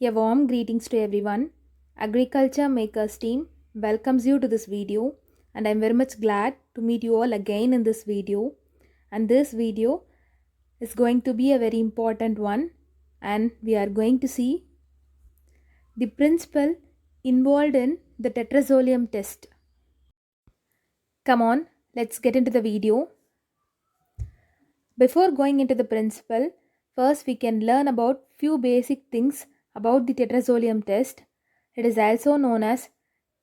A warm greetings to everyone. Agriculture Makers team welcomes you to this video, and I'm very much glad to meet you all again in this video. And this video is going to be a very important one, and we are going to see the principle involved in the tetrazolium test. Come on, let's get into the video. Before going into the principle, first we can learn about few basic things about the tetrazolium test. It is also known as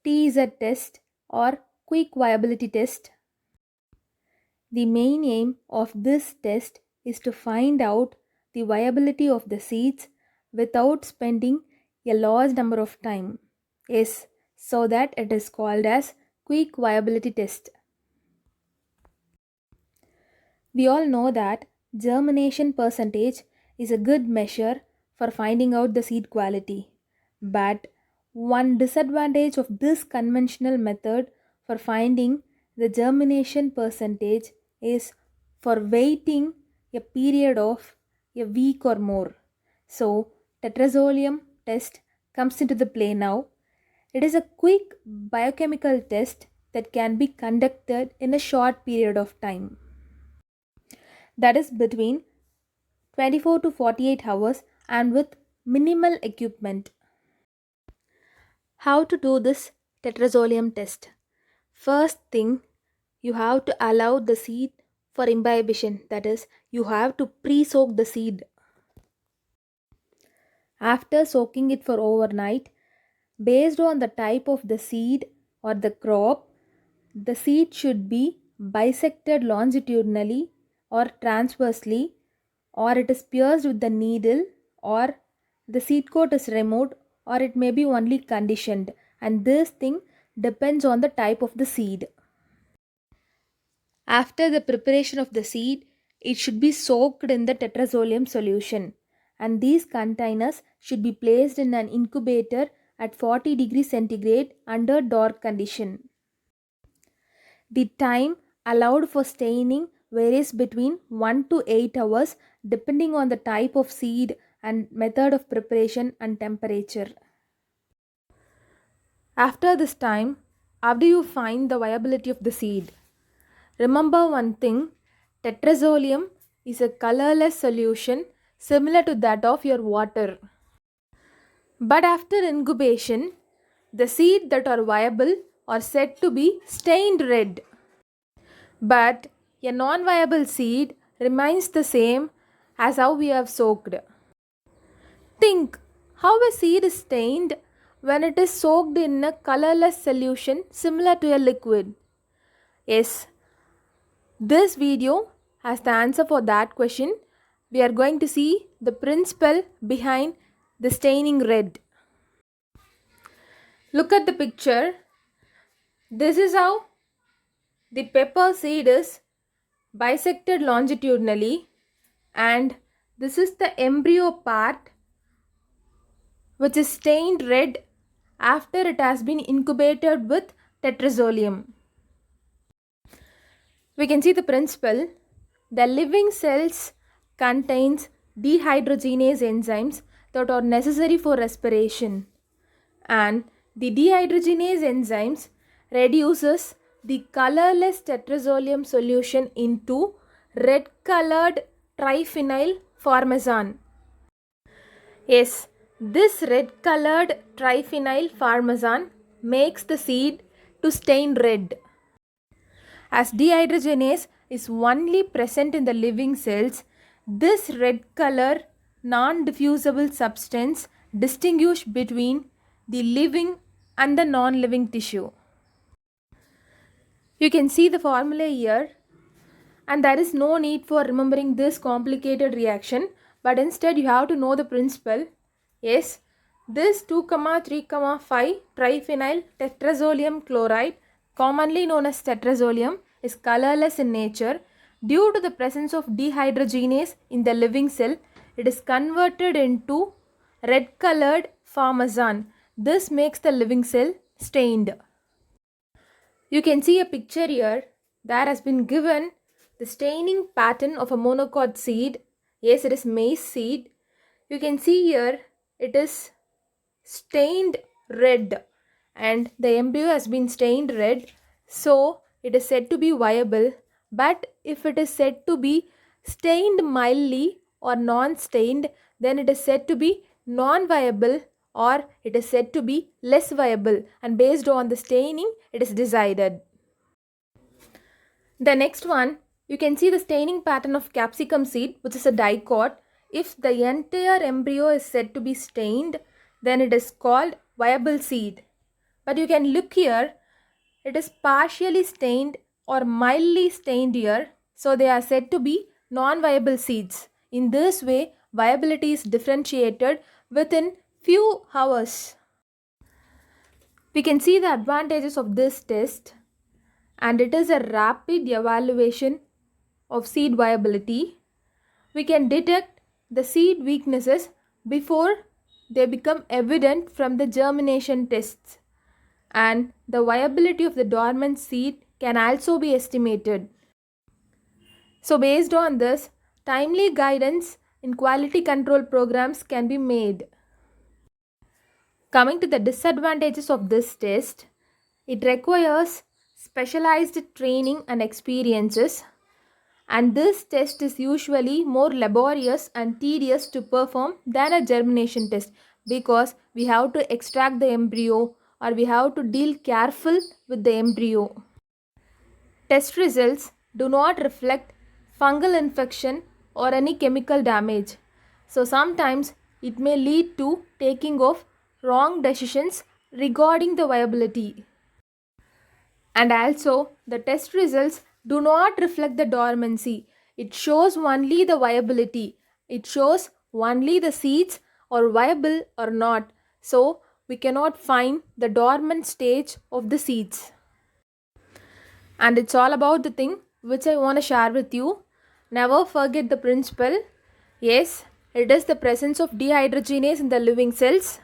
TZ test or quick viability test. The main aim of this test is to find out the viability of the seeds without spending a large number of time. Yes, so that it is called as quick viability test. We all know that germination percentage is a good measure for finding out the seed quality. But one disadvantage of this conventional method for finding the germination percentage is for waiting a period of a week or more. So, tetrazolium test comes into the play now. It is a quick biochemical test that can be conducted in a short period of time, that is between 24 to 48 hours and with minimal equipment. How to do this tetrazolium test? First thing, you have to allow the seed for imbibition, that is, you have to pre-soak the seed. After soaking it for overnight, based on the type of the seed or the crop, the seed should be bisected longitudinally or transversely, or it is pierced with the needle, or the seed coat is removed, or it may be only conditioned, and this thing depends on the type of the seed. After the preparation of the seed, it should be soaked in the tetrazolium solution, and these containers should be placed in an incubator at 40 degrees centigrade under dark condition. The time allowed for staining varies between 1 to 8 hours depending on the type of seed and method of preparation and temperature. After this time, how do you find the viability of the seed? Remember one thing, tetrazolium is a colorless solution similar to that of your water. But after incubation, the seeds that are viable are said to be stained red. But a non-viable seed remains the same as how we have soaked. Think how a seed is stained when it is soaked in a colorless solution similar to a liquid. Yes, this video has the answer for that question. We are going to see the principle behind the staining red. Look at the picture. This is how the pepper seed is bisected longitudinally, and this is the embryo part which is stained red after it has been incubated with tetrazolium. We can see the principle. The living cells contains dehydrogenase enzymes that are necessary for respiration, and the dehydrogenase enzymes reduces the colorless tetrazolium solution into red colored triphenyl parmesan. Yes, this red colored triphenyl parmesan makes the seed to stain red. As dehydrogenase is only present in the living cells, this red color non-diffusible substance distinguishes between the living and the non-living tissue. You can see the formula here, and there is no need for remembering this complicated reaction, but instead you have to know the principle. Yes, this 2,3,5 triphenyl tetrazolium chloride, commonly known as tetrazolium, is colorless in nature. Due to the presence of dehydrogenase in the living cell, it is converted into red colored parmesan. This makes the living cell stained. You can see a picture here that has been given the staining pattern of a monocot seed. Yes, it is maize seed. You can see here it is stained red, and the embryo has been stained red, so it is said to be viable. But if it is said to be stained mildly or non-stained, then it is said to be non-viable, or it is said to be less viable, and based on the staining it is decided. The next one, you can see the staining pattern of capsicum seed, which is a dicot. If the entire embryo is said to be stained, then it is called viable seed. But you can look here, it is partially stained or mildly stained here, so they are said to be non-viable seeds. In this way, viability is differentiated within few hours. We can see the advantages of this test, and it is a rapid evaluation of seed viability. We can detect the seed weaknesses before they become evident from the germination tests, and the viability of the dormant seed can also be estimated. So based on this, timely guidance in quality control programs can be made. Coming to the disadvantages of this test, it requires specialized training and experiences, and this test is usually more laborious and tedious to perform than a germination test, because we have to extract the embryo or we have to deal careful with the embryo. Test results do not reflect fungal infection or any chemical damage, so sometimes it may lead to taking of wrong decisions regarding the viability. And also, the test results do not reflect the dormancy. It shows only the viability. It shows only the seeds are viable or not. So, we cannot find the dormant stage of the seeds. And it's all about the thing which I want to share with you. Never forget the principle. Yes, it is the presence of dehydrogenase in the living cells.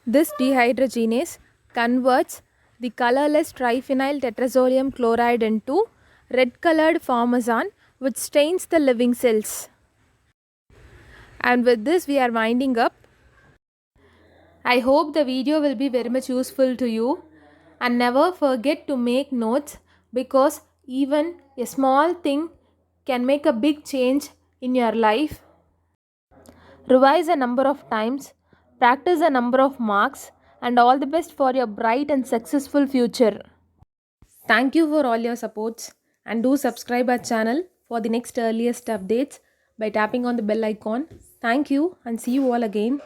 This dehydrogenase converts the colorless triphenyl tetrazolium chloride into red colored formazan, which stains the living cells. And with this we are winding up. I hope the video will be very much useful to you, and never forget to make notes, because even a small thing can make a big change in your life. Revise a number of times, practice a number of marks, and all the best for your bright and successful future. Thank you for all your supports, and do subscribe our channel for the next earliest updates by tapping on the bell icon. Thank you, and see you all again.